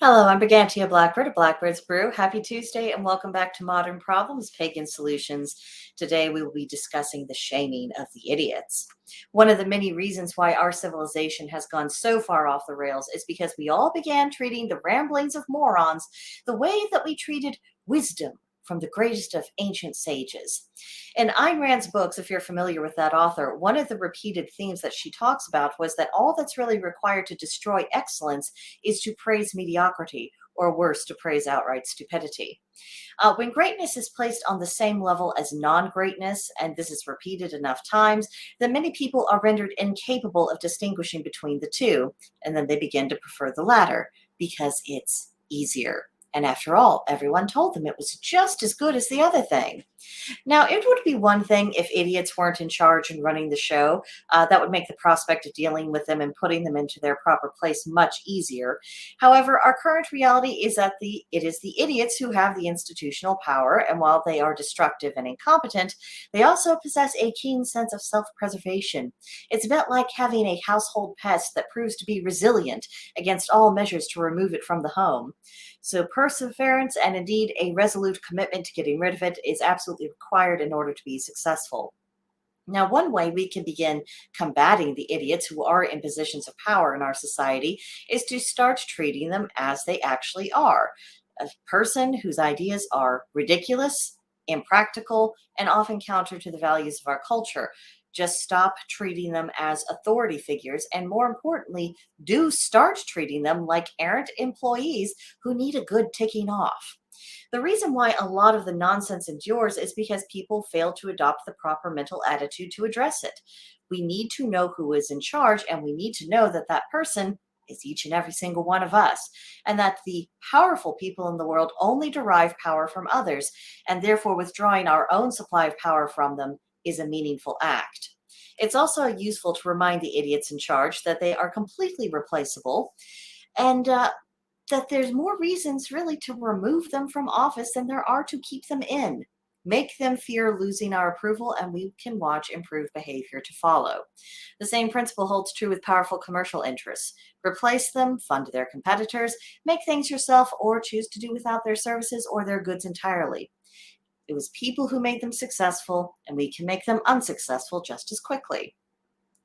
Hello, I'm Brigantia Blackbird of Blackbird's Brew. Happy Tuesday and welcome back to Modern Problems, Pagan Solutions. Today we will be discussing the shaming of the idiots. One of the many reasons why our civilization has gone so far off the rails is because we all began treating the ramblings of morons the way that we treated wisdom from the greatest of ancient sages. In Ayn Rand's books, if you're familiar with that author, one of the repeated themes that she talks about was that all that's really required to destroy excellence is to praise mediocrity, or worse, to praise outright stupidity. When greatness is placed on the same level as non-greatness, and this is repeated enough times, then many people are rendered incapable of distinguishing between the two, and then they begin to prefer the latter because it's easier. And after all, everyone told them it was just as good as the other thing. Now, it would be one thing if idiots weren't in charge and running the show. That would make the prospect of dealing with them and putting them into their proper place much easier. However, our current reality is that it is the idiots who have the institutional power, and while they are destructive and incompetent, they also possess a keen sense of self-preservation. It's a bit like having a household pest that proves to be resilient against all measures to remove it from the home. So perseverance and indeed a resolute commitment to getting rid of it is absolutely required in order to be successful. Now, one way we can begin combating the idiots who are in positions of power in our society is to start treating them as they actually are. A person whose ideas are ridiculous, impractical, and often counter to the values of our culture. Just stop treating them as authority figures, and more importantly, do start treating them like errant employees who need a good ticking off. The reason why a lot of the nonsense endures is because people fail to adopt the proper mental attitude to address it. We need to know who is in charge, and we need to know that that person is each and every single one of us, and that the powerful people in the world only derive power from others, and therefore withdrawing our own supply of power from them is a meaningful act. It's also useful to remind the idiots in charge that they are completely replaceable, and that there's more reasons really to remove them from office than there are to keep them in. Make them fear losing our approval, and we can watch improved behavior to follow. The same principle holds true with powerful commercial interests. Replace them, fund their competitors, make things yourself, or choose to do without their services or their goods entirely. It was people who made them successful, and we can make them unsuccessful just as quickly.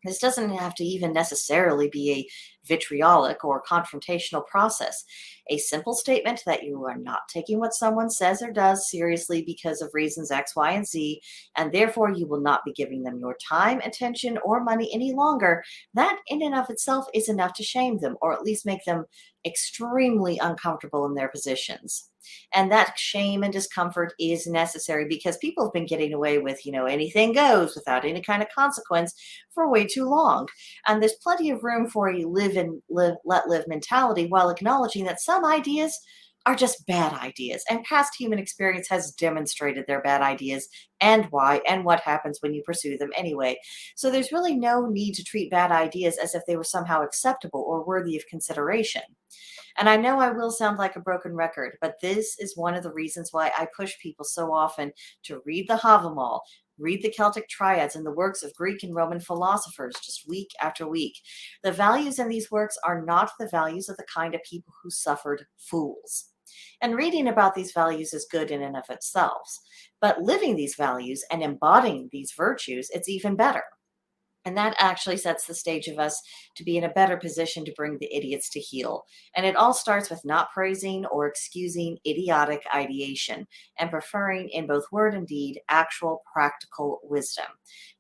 This doesn't have to even necessarily be a vitriolic or confrontational process. A simple statement that you are not taking what someone says or does seriously because of reasons X, Y, and Z, and therefore you will not be giving them your time, attention, or money any longer, that in and of itself is enough to shame them, or at least make them extremely uncomfortable in their positions. And that shame and discomfort is necessary because people have been getting away with, anything goes without any kind of consequence for way too long. And there's plenty of room for a live and let live mentality while acknowledging that some ideas are just bad ideas. And past human experience has demonstrated they're bad ideas and why and what happens when you pursue them anyway. So there's really no need to treat bad ideas as if they were somehow acceptable or worthy of consideration. And I know I will sound like a broken record, but this is one of the reasons why I push people so often to read the Havamal, read the Celtic triads and the works of Greek and Roman philosophers just week after week. The values in these works are not the values of the kind of people who suffered fools. And reading about these values is good in and of itself. But living these values and embodying these virtues, it's even better. And that actually sets the stage of us to be in a better position to bring the idiots to heel. And it all starts with not praising or excusing idiotic ideation and preferring in both word and deed actual practical wisdom.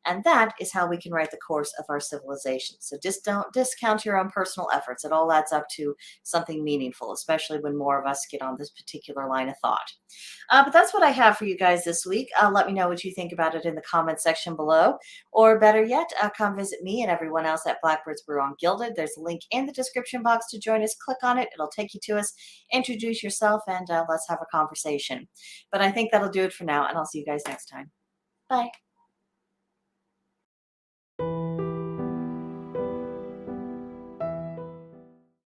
And that is how we can write the course of our civilization. So just don't discount your own personal efforts. It all adds up to something meaningful, especially when more of us get on this particular line of thought. But that's what I have for you guys this week. Let me know what you think about it in the comment section below. Or better yet, come visit me and everyone else at Blackbird's Brew on Gilded. There's a link in the description box to join us. Click on it. It'll take you to us. Introduce yourself and let's have a conversation. But I think that'll do it for now, and I'll see you guys next time. Bye.